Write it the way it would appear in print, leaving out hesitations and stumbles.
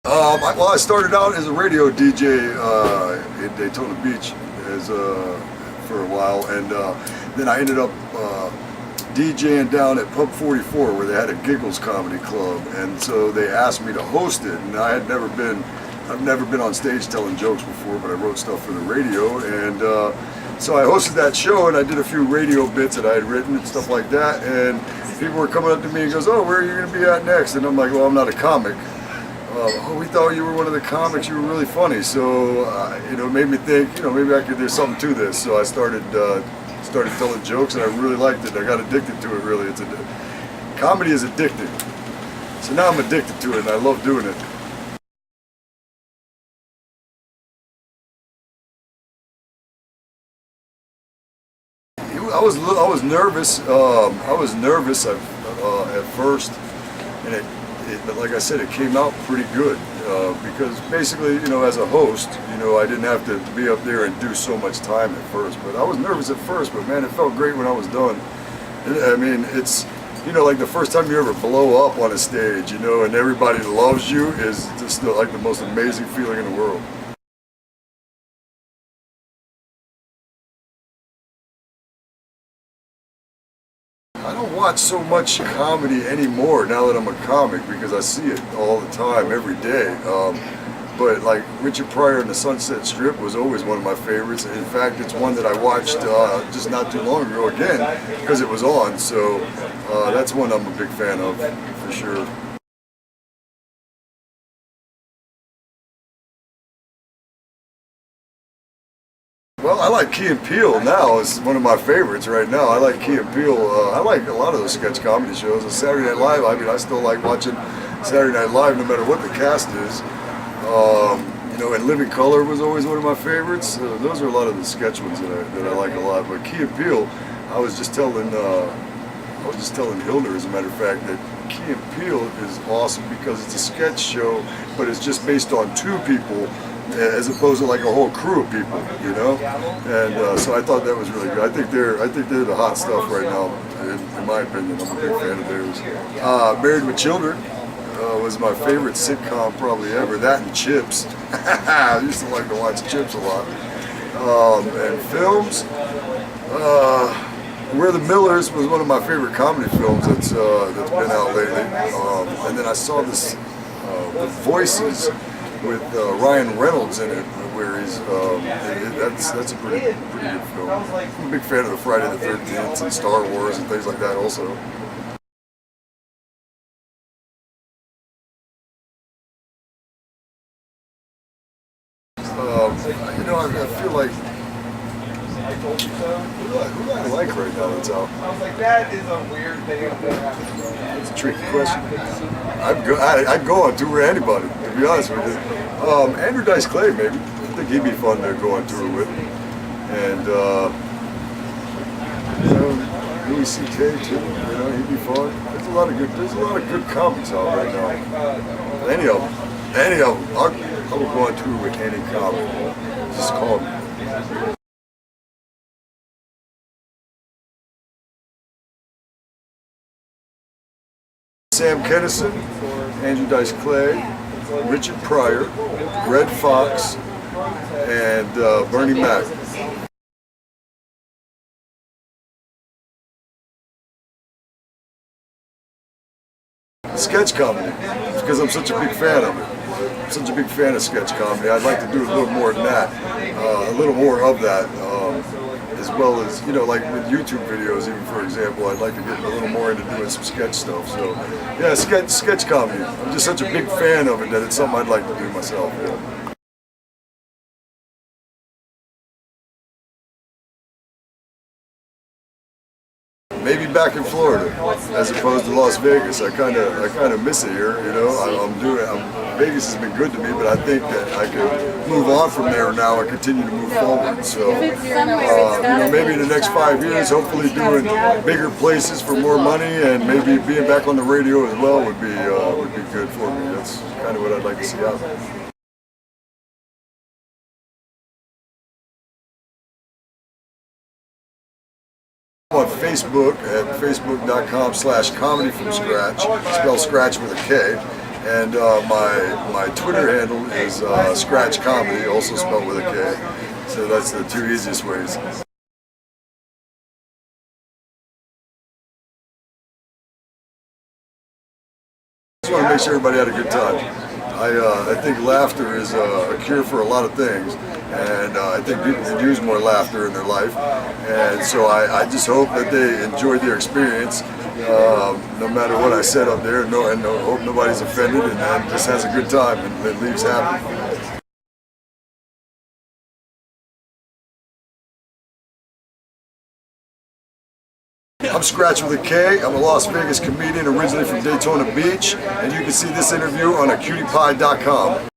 Well, I started out as a radio DJ in Daytona Beach for a while, and then I ended up DJing down at Pub 44, where they had a Giggles comedy club, and so they asked me to host it. And I've never been on stage telling jokes before, but I wrote stuff for the radio, and so I hosted that show, and I did a few radio bits that I had written and stuff like that. And people were coming up to me and goes, "Oh, where are you going to be at next?" And I'm like, "Well, I'm not a comic." "Oh, we thought you were one of the comics. You were really funny." So it made me think, maybe there's something to this. So I started telling jokes, and I really liked it. I got addicted to it. Really, comedy is addicting. So now I'm addicted to it, and I love doing it. I was nervous. I was nervous at first, and but like I said, it came out pretty good because basically, as a host, I didn't have to be up there and do so much time at first. But I was nervous at first, but man, it felt great when I was done. I mean, it's like the first time you ever blow up on a stage, and everybody loves you is just like the most amazing feeling in the world. I don't watch so much comedy anymore now that I'm a comic, because I see it all the time, every day. But like Richard Pryor and the Sunset Strip was always one of my favorites. In fact, it's one that I watched just not too long ago again because it was on. So that's one I'm a big fan of, for sure. Well, I like Key and Peele now. It's one of my favorites right now. I like Key and Peele. I like a lot of those sketch comedy shows. And Saturday Night Live, I mean, I still like watching Saturday Night Live no matter what the cast is. And Living Color was always one of my favorites. Those are a lot of the sketch ones that I like a lot. But Key and Peele, I was just telling Hilder, as a matter of fact, that Key and Peele is awesome because it's a sketch show, but it's just based on two people, as opposed to like a whole crew of people, And so I thought that was really good. I think they're the hot stuff right now, in my opinion. I'm a big fan of theirs. Married with Children was my favorite sitcom probably ever. That and Chips. I used to like to watch Chips a lot. And films. We're the Millers was one of my favorite comedy films that's been out lately. And then I saw this The Voices with Ryan Reynolds in it, where he's that's a pretty good film. I'm a big fan of the Friday the 13th and Star Wars and things like that also. I feel like who do I like right now that's out? I was like, that is a weird thing. It's a tricky question. I'd go on tour with anybody, to be honest with you. Andrew Dice Clay, maybe. I think he'd be fun to go on tour with. And Louis C.K. too. He'd be fun. There's a lot of good comics out right now. Any of them. I would go on tour with any comic. Just call me. Sam Kinison, Andrew Dice Clay, Richard Pryor, Red Fox, and Bernie Mac. Sketch comedy, because I'm such a big fan of it. I'm such a big fan of sketch comedy. I'd like to do a little more than that, a little more of that, as well as, like with YouTube videos, even for example, I'd like to get a little more into doing some sketch stuff. So, yeah, sketch comedy. I'm just such a big fan of it that it's something I'd like to do myself. Yeah. Maybe back in Florida, as opposed to Las Vegas. I kind of miss it here. Vegas has been good to me, but I think that I could move on from there now and continue to move forward. So, maybe in the next 5 years, hopefully doing bigger places for more money, and maybe being back on the radio as well would be good for me. That's kind of what I'd like to see happen. On Facebook at facebook.com/comedy from Skratch, spell Skratch with a K, And my Twitter handle is Skratch Comedy, also spelled with a K. So that's the two easiest ways. I just want to make sure everybody had a good time. I think laughter is a cure for a lot of things, and I think people could use more laughter in their life. And so I just hope that they enjoyed their experience, no matter what I said up there, and hope nobody's offended, and just has a good time and leaves happy. I'm Skratch with a K. I'm a Las Vegas comedian originally from Daytona Beach, and you can see this interview on acutiepie.com.